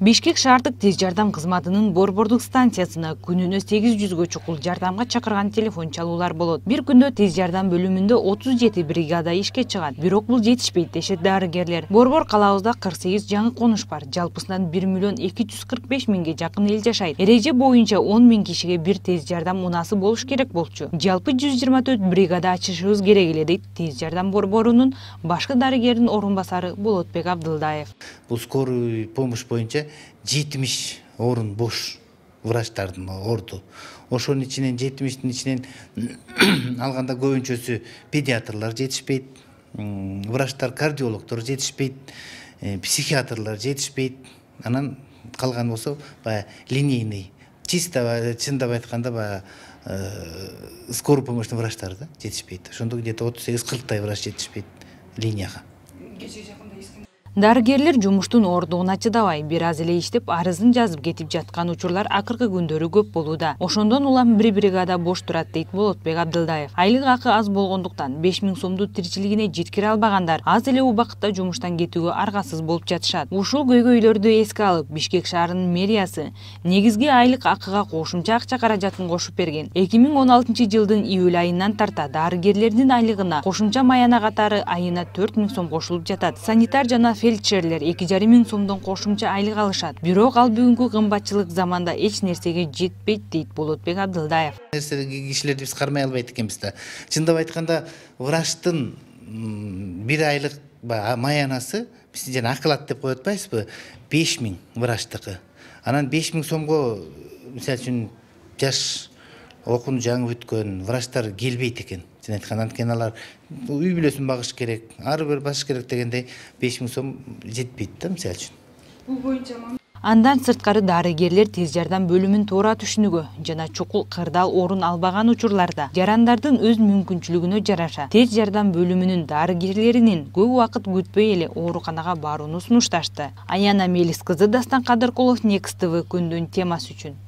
Бишкек шаардык тез жардам кызматынын борбордук станциясына күнүнө 800гө чукул жардамга чакырган телефон чалуулар болот. Бир күндө тез жардам бөлүмүндө 37 бригада ишке чыгат. Бирок бул жетишпейт дешет дарыгерлер. Борбор калаабызда 48 жаңы конуш бар. Жалпысынан 1 миллион 245 миңге жакын эл жашайт. Эреже боюнча 10 миң кишиге бир тез жардам унасы болуш керек болчу. Жалпы 124 бригада ачышыбыз керек эле дейт тез жардам борборунун башкы дарыгердин орун басары Болотбек Абдылдаев. Бул скорый помощь боюнча 70 орун бош врачтардын орду. Ошонун ичинен 70-тин ичинен алганда көбүнчөсү педиатрлар жетишпейт, врачтар, кардиологдор жетишпейт, психиатрлар жетишпейт. Анан калган болсо баягы линейный, чындап айтканда баягы скорый помощьтун врачтары да жетишпейт. Ошондо где-то 38-40 врач жетишпейт линияга. Дарыгерлер жумуштун ордугуна чыдабай, бир аз эле иштеп, арызын жазып кетип жаткан учурлар акыркы күндөрү көп болууда. Ошондон улам бир бригада бош турат дейт Болотбек Абдылдаев. Айлык акы аз болгондуктан 5 миң сомду тиричилигине жеткире албагандар аз эле убакытта жумуштан кетүүгө аргасыз болуп жатышат. Ушул көйгөйлөрдү эске алып, Бишкек шаарынын мэриясы негизги айлык акыга кошумча акча каражатын кошуп берген. 2016-жылдын июль айынан тарта дарыгерлердин айлыгына кошумча маяна катары айына 4 миң сом кошулуп жатат. Санитар жана фельдшерлер 2,5 миң сомдон кошумча айлык алышат. Бирок ал бүгүнкү кымбатчылык заманда эч нерсеге жетпейт дейт Болотбек Абдылдаев. Кишилерди биз кармай албайт экенбиз да. Чындап айтканда, врачтын бир айлык маянасы биз жана акылат деп коет атпайсызбы? 5 миң врачтыкы. Анан 5 миң сомго мисалы үчүн жаш окууну жаңы бүткөн врачтар келбейт экен. Анткени алар үй бүлөсүн багыш керек, ары бир басыш керек дегендей 5 миң сом жетпейт да мисалы үчүн. Бул боюнча Андан сырткары дарыгерлер тез жардам бөлүмүн туура түшүнүүгө жана чукул кырдаал орун албаган учурларда жарандардын өз мүмкүнчүлүгүнө жараша тез жардам бөлүмүнүн дарыгерлеринин көп убакыт күтпөй эле ооруканага барууну сунушташты. Аяна Мелис кызы, Дастан Кадыркулов, Next TV күндүн темасы үчүн.